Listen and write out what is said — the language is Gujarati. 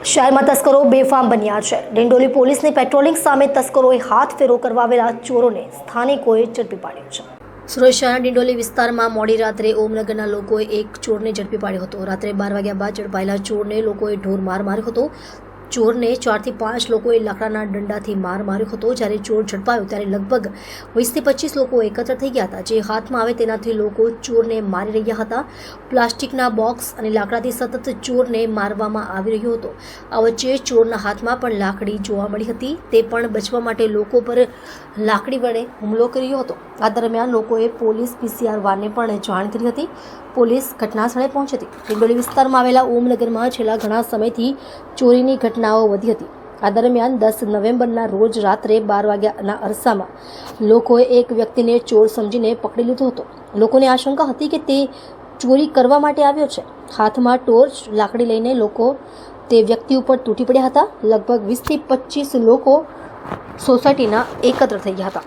શહેરમાં તસ્કરો બેફામ બન્યા છે। ડિંડોલી પોલીસની પેટ્રોલિંગ સામે તસ્કરોએ હાથ ફેરો કરવા આવેલા ચોરોને સ્થાનિકોએ ઝડપી પાડ્યો છે। સુરત શહેરના ડિંડોલી વિસ્તારમાં મોડી રાત્રે ઓમનગરના લોકોએ એક ચોરને ઝડપી પાડ્યો હતો। રાત્રે 12 વાગ્યા બાદ ઝડપાયેલા ચોરને લોકોએ ઢોર માર માર્યો હતો। ચોરને 4 થી 5 લોકોએ લાકડાના દંડાથી માર માર્યો હતો। જ્યારે ચોર ઝડપાયો ત્યારે લગભગ 20 થી 25 લોકો એકત્ર થઈ ગયા હતા, જે હાથમાં આવે તેનાથી લોકો ચોરને મારી રહ્યા હતા। પ્લાસ્ટિકના બોક્સ અને લાકડાથી સતત ચોરને મારવામાં આવી રહ્યો હતો। આ વચ્ચે ચોરના હાથમાં પણ લાકડી જોવા મળી હતી, તે પણ બચવા માટે લોકો પર લાકડી વડે હુમલો કર્યો હતો। આ દરમિયાન લોકોએ પોલીસ PCR વાનને પણ જાણ કરી હતી। પોલીસ ઘટનાસ્થળે પહોંચી હતી। ડિંડોલી વિસ્તારમાં આવેલા ઓમનગરમાં છેલ્લા ઘણા સમયથી ચોરીની ઘટનાઓ વધી હતી। આ દરમિયાન 10 નવેમ્બરના રોજ રાત્રે 12 વાગ્યાના અરસામાં લોકોએ એક વ્યક્તિને ચોર સમજીને પકડી લીધો હતો। લોકોને આશંકા હતી કે તે ચોરી કરવા માટે આવ્યો છે। હાથમાં ટોર્ચ લાકડી લઈને લોકો તે વ્યક્તિ ઉપર તૂટી પડ્યા હતા। લગભગ 20 થી 25 લોકો સોસાયટીના એકત્ર થઈ ગયા હતા।